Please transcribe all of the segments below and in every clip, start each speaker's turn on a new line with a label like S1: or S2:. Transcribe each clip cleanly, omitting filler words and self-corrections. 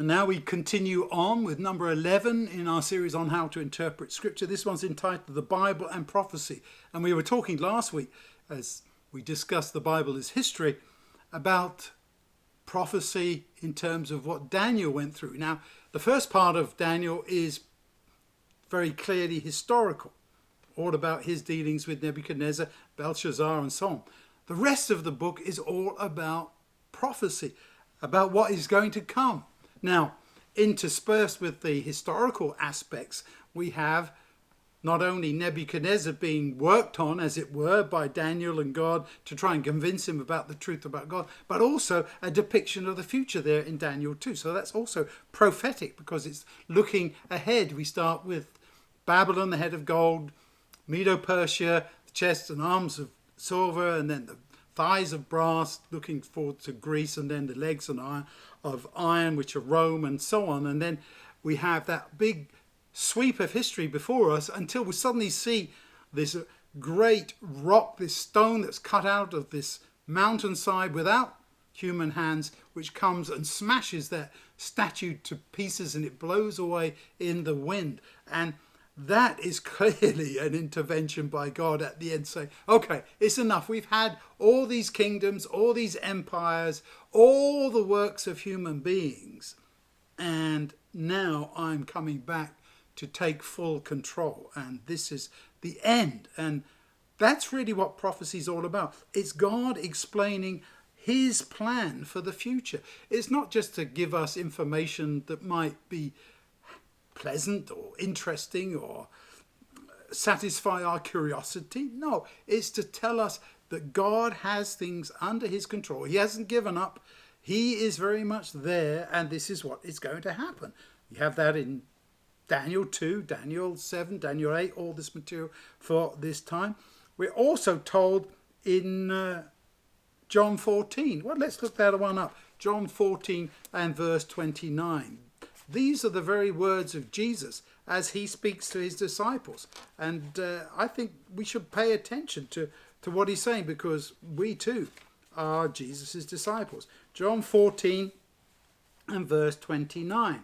S1: And now we continue on with number 11 in our series on how to interpret Scripture. This one's entitled The Bible and Prophecy. And we were talking last week, as we discussed the Bible as history, about prophecy in terms of what Daniel went through. Now, the first part of Daniel is very clearly historical, all about his dealings with Nebuchadnezzar, Belshazzar, and so on. The rest of the book is all about prophecy, about what is going to come. Now, interspersed with the historical aspects, we have not only Nebuchadnezzar being worked on, as it were, by Daniel and God to try and convince him about the truth about God, but also a depiction of the future there in Daniel 2. So that's also prophetic because it's looking ahead. We start with Babylon, the head of gold, Medo-Persia, the chest and arms of silver, and then the thighs of brass, looking forward to Greece, and then the legs of iron, which are Rome, and so on. And then we have that big sweep of history before us until we suddenly see this great rock, this stone that's cut out of this mountainside without human hands, which comes and smashes that statue to pieces, and it blows away in the wind. And that is clearly an intervention by God at the end, saying, okay, it's enough. We've had all these kingdoms, all these empires, all the works of human beings, and now I'm coming back to take full control. And this is the end. And that's really what prophecy is all about. It's God explaining his plan for the future. It's not just to give us information that might be pleasant or interesting or satisfy our curiosity. No, it's to tell us that God has things under his control. He hasn't given up. He is very much there, and this is what is going to happen. You have that in Daniel 2, Daniel 7, Daniel 8, all this material for this time. We're also told in John 14. Well, let's look that one up. John 14 and verse 29. These are the very words of Jesus as he speaks to his disciples. And I think we should pay attention to what he's saying, because we too are Jesus' disciples. John 14 and verse 29.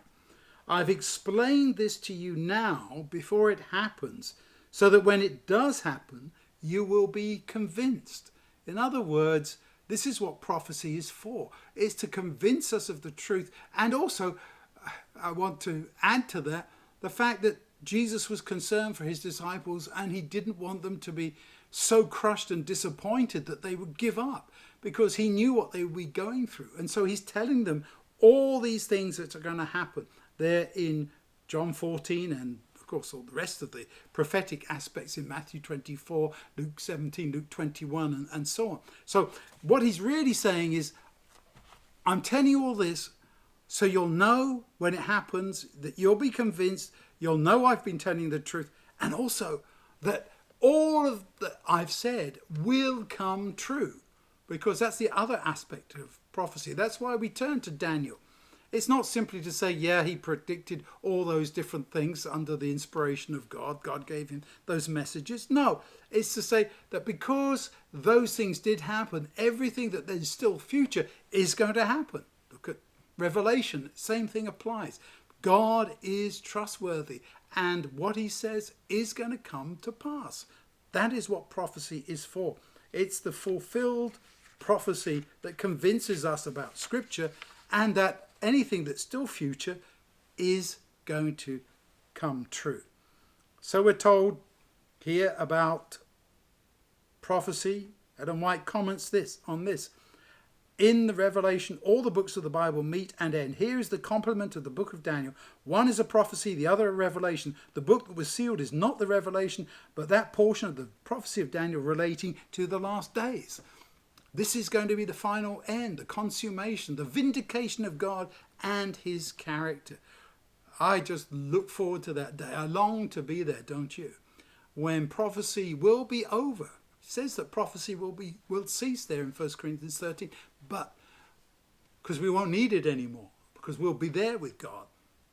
S1: I've explained this to you now before it happens, so that when it does happen, you will be convinced. In other words, this is what prophecy is for. It's to convince us of the truth. And also, I want to add to that the fact that Jesus was concerned for his disciples, and he didn't want them to be so crushed and disappointed that they would give up, because he knew what they would be going through. And so he's telling them all these things that are going to happen there in John 14, and of course all the rest of the prophetic aspects in Matthew 24, Luke 17, Luke 21, and so on. So what he's really saying is, I'm telling you all this so you'll know when it happens, that you'll be convinced, you'll know I've been telling you the truth, and also that all of that I've said will come true, because that's the other aspect of prophecy. That's why we turn to Daniel. It's not simply to say, yeah, he predicted all those different things under the inspiration of God. God gave him those messages. No, it's to say that because those things did happen, everything that is still future is going to happen. Look at Revelation, same thing applies. God is trustworthy, and what he says is going to come to pass. That is what prophecy is for. It's the fulfilled prophecy that convinces us about Scripture, and that anything that's still future is going to come true. So we're told here about prophecy. Adam White comments on this. In the Revelation, all the books of the Bible meet and end. Here is the complement of the book of Daniel. One is a prophecy, the other a revelation. The book that was sealed is not the revelation, but that portion of the prophecy of Daniel relating to the last days. This is going to be the final end, the consummation, the vindication of God and his character. I just look forward to that day. I long to be there, don't you? When prophecy will be over. It says that prophecy will cease there in 1 Corinthians 13, but because we won't need it anymore, because we'll be there with God.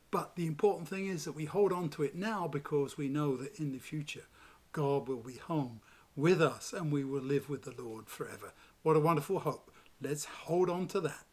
S1: But the important thing is that we hold on to it now, because we know that in the future God will be home with us and we will live with the Lord forever. What a wonderful hope. Let's hold on to that.